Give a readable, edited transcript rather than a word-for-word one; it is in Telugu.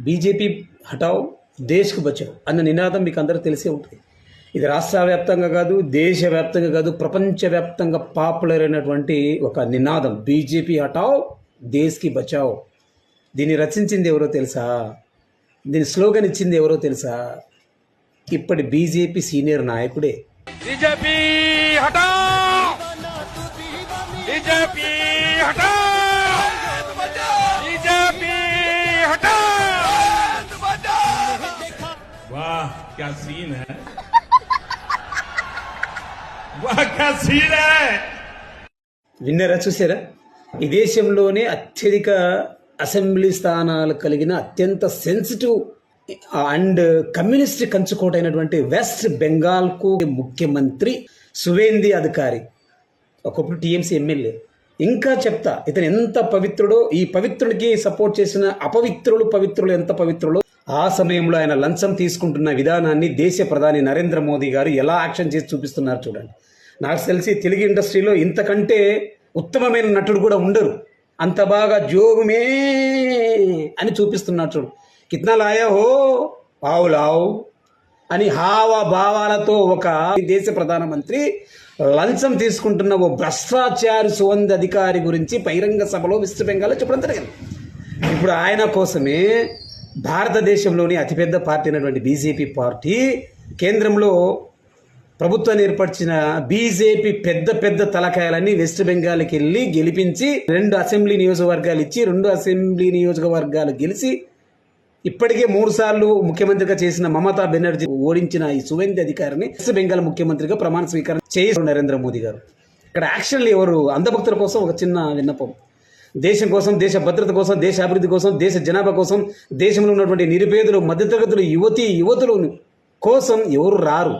బీజేపీ హటావ్ దేశ్కు బచావ్ అన్న నినాదం మీకు అందరూ తెలిసే ఉంటుంది. ఇది రాష్ట్ర వ్యాప్తంగా కాదు, దేశవ్యాప్తంగా కాదు, ప్రపంచవ్యాప్తంగా పాపులర్ అయినటువంటి ఒక నినాదం. బీజేపీ హటావ్ దేశ్కి బచావ్. దీన్ని రచించింది ఎవరో తెలుసా? దీని స్లోగన్ ఇచ్చింది ఎవరో తెలుసా? ఇప్పటి బీజేపీ సీనియర్ నాయకుడే. బీజేపీ హటావ్, బీజేపీ హటావ్, బీజేపీ हटाओ! वाह क्या सीन है, वाह क्या सीन है. విన్నారా? చూసారా? ఈ దేశంలోనే అత్యధిక అసెంబ్లీ స్థానాలు కలిగిన అత్యంత సెన్సిటివ్ అండ్ కమ్యూనిస్ట్ కంచుకోటైనటువంటి వెస్ట్ బెంగాల్కు ముఖ్యమంత్రి సువేందు అధికారి, ఒకప్పుడు టీఎంసీ ఎమ్మెల్యే. ఇంకా చెప్తా ఇతను ఎంత పవిత్రుడో, ఈ పవిత్రుడికి సపోర్ట్ చేసిన పవిత్రులు ఎంత పవిత్రులో. ఆ సమయంలో ఆయన లంచం తీసుకుంటున్న విధానాన్ని దేశ ప్రధాని నరేంద్ర మోదీ గారు ఎలా యాక్షన్ చేసి చూపిస్తున్నారు చూడండి. నాకు తెలిసి తెలుగు ఇండస్ట్రీలో ఇంతకంటే ఉత్తమమైన నటుడు కూడా ఉండరు. అంత బాగా జోగుమే అని చూపిస్తున్నారు చూడు. కిత్నా లాయా హో పావు లావు అని హావభావాలతో ఒక దేశ ప్రధానమంత్రి లంచం తీసుకుంటున్న ఓ భ్రష్టాచారి సువేందు అధికారి గురించి బహిరంగ సభలో వెస్ట్ బెంగాల్లో చెప్పడం జరిగింది. ఇప్పుడు ఆయన కోసమే భారతదేశంలోని అతిపెద్ద పార్టీ అయినటువంటి బీజేపీ పార్టీ కేంద్రంలో ప్రభుత్వాన్ని ఏర్పరిచిన బీజేపీ పెద్ద తలకాయలన్నీ వెస్ట్ బెంగాల్కి వెళ్ళి గెలిపించి 2 అసెంబ్లీ నియోజకవర్గాలు ఇచ్చి 2 అసెంబ్లీ నియోజకవర్గాలు గెలిచి ఇప్పటికే 3 సార్లు ముఖ్యమంత్రిగా చేసిన మమతా బెనర్జీ ఓడించిన ఈ సువేందు అధికారిని వెస్ట్ బెంగాల్ ముఖ్యమంత్రిగా ప్రమాణ స్వీకారం చేసిన నరేంద్ర మోదీ గారు. ఇక్కడ యాక్షన్లు ఎవరు? అంధభక్తుల కోసం ఒక చిన్న విన్నపం. దేశం కోసం, దేశ భద్రత కోసం, దేశ అభివృద్ధి కోసం, దేశ జనాభా కోసం, దేశంలో ఉన్నటువంటి నిరుపేదలు, మధ్యతరగతులు, యువతులు కోసం ఎవరు రారు.